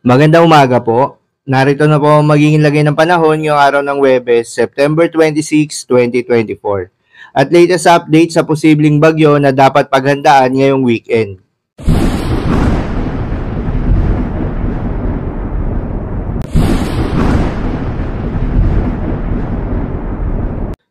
Magandang umaga po. Narito na po ang magiging lagay ng panahon ngayong araw ng Huwebes, September 26, 2024. At latest update sa posibleng bagyo na dapat paghandaan ngayong weekend.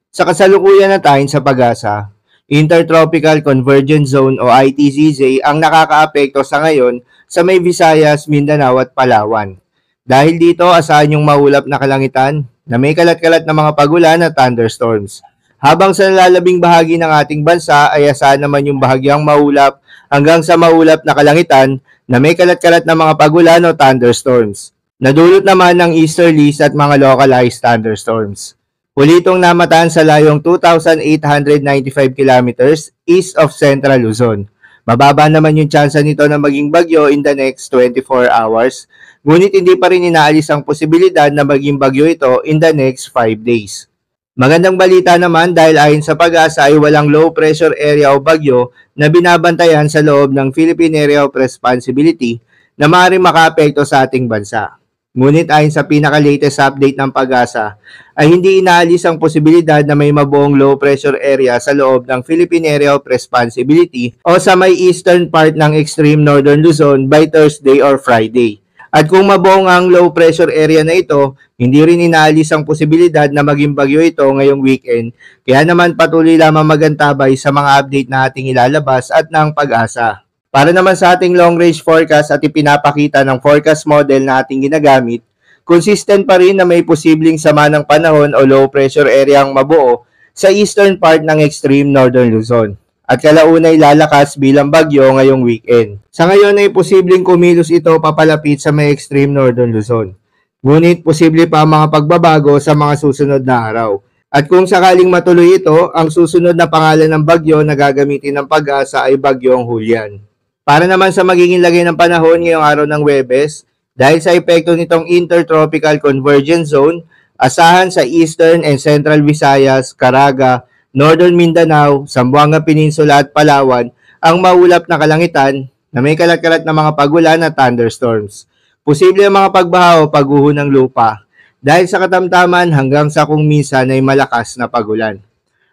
Sa kasalukuyan na tayo sa pag-asa, Intertropical Convergence Zone o ITCZ ang nakakaapekto sa ngayon sa may Visayas, Mindanao at Palawan. Dahil dito, asahan yung maulap na kalangitan na may kalat-kalat na mga pagulan at thunderstorms. Habang sa nalalabing bahagi ng ating bansa ay asahan naman yung bahagyang maulap hanggang sa maulap na kalangitan na may kalat-kalat na mga pagulan o thunderstorms. Nadulot naman ng easterlies at mga localized thunderstorms. Huli itong namataan sa layong 2,895 kilometers east of Central Luzon. Mababa naman yung tsansa nito na maging bagyo in the next 24 hours, ngunit hindi pa rin inaalis ang posibilidad na maging bagyo ito in the next 5 days. Magandang balita naman dahil ayon sa pag-asa ay walang low pressure area o bagyo na binabantayan sa loob ng Philippine Area of Responsibility na maaaring makaapekto sa ating bansa. Ngunit ayon sa pinaka-latest update ng pag-asa, ay hindi inaalis ang posibilidad na may mabuong low pressure area sa loob ng Philippine Area of Responsibility o sa may eastern part ng extreme northern Luzon by Thursday or Friday. At kung mabuong ang low pressure area na ito, hindi rin inaalis ang posibilidad na maging bagyo ito ngayong weekend, kaya naman patuloy lamang magantabay sa mga update na ating ilalabas at ng pag-asa. Para naman sa ating long-range forecast at ipinapakita ng forecast model na ating ginagamit, consistent pa rin na may posibleng sama ng panahon o low pressure area ang mabuo sa eastern part ng extreme northern Luzon at kalaunay lalakas bilang bagyo ngayong weekend. Sa ngayon ay posibleng kumilos ito papalapit sa may extreme northern Luzon. Ngunit posible pa ang mga pagbabago sa mga susunod na araw. At kung sakaling matuloy ito, ang susunod na pangalan ng bagyo na gagamitin ng pag-asa ay bagyong Julian. Para naman sa magiging lagay ng panahon ngayong araw ng Huwebes, dahil sa epekto nitong Intertropical Convergence Zone, asahan sa Eastern and Central Visayas, Caraga, Northern Mindanao, Zamboanga Peninsula at Palawan ang maulap na kalangitan na may kalat-kalat na mga pagulan at thunderstorms. Posible ang mga pagbaha o pagguho ng lupa dahil sa katamtaman hanggang sa kung minsan ay malakas na pagulan.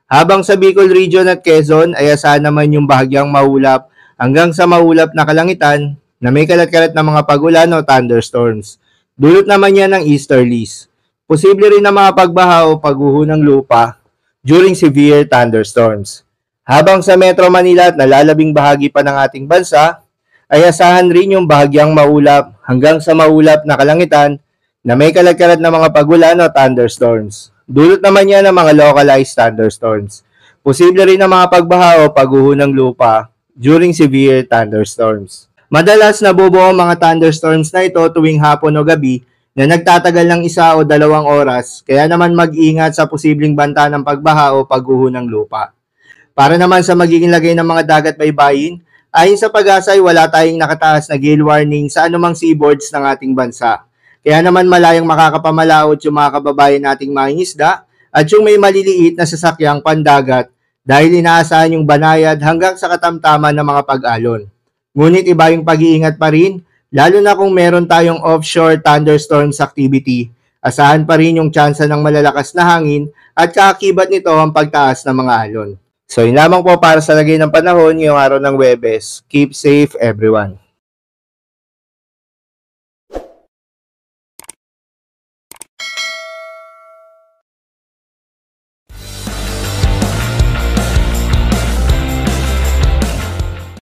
Habang sa Bicol Region at Quezon ay asahan naman yung bahagyang maulap hanggang sa maulap na kalangitan na may kalat-kalat na mga pagulan o thunderstorms. Dulot naman yan ng easterlies. Posible rin na mga pagbaha o pagguho ng lupa during severe thunderstorms. Habang sa Metro Manila at nalalabing bahagi pa ng ating bansa, ay asahan rin yung bahagyang maulap hanggang sa maulap na kalangitan na may kalat-kalat na mga pagulan o thunderstorms. Dulot naman yan ng mga localized thunderstorms. Posible rin na mga pagbaha o pagguho ng lupa during severe thunderstorms. Madalas nabubuo ang mga thunderstorms na ito tuwing hapon o gabi na nagtatagal ng 1 o 2 oras, kaya naman mag-ingat sa posibleng banta ng pagbaha o pagguho ng lupa. Para naman sa magiging lagay ng mga dagat baybayin, ayon sa pag-asa ay wala tayong nakataas na gale warning sa anumang seaboards ng ating bansa. Kaya naman malayang makakapamalaot yung mga kababayan nating mangingisda at yung may maliliit na sasakyang pandagat dahil inaasahan yung banayad hanggang sa katamtaman ng mga pag-alon. Ngunit iba yung pag-iingat pa rin, lalo na kung meron tayong offshore thunderstorms activity. Asahan pa rin yung tsansa ng malalakas na hangin at kaakibat nito ang pagtaas ng mga alon. So yun lamang po para sa lagay ng panahon ngayong araw ng Huwebes. Keep safe everyone.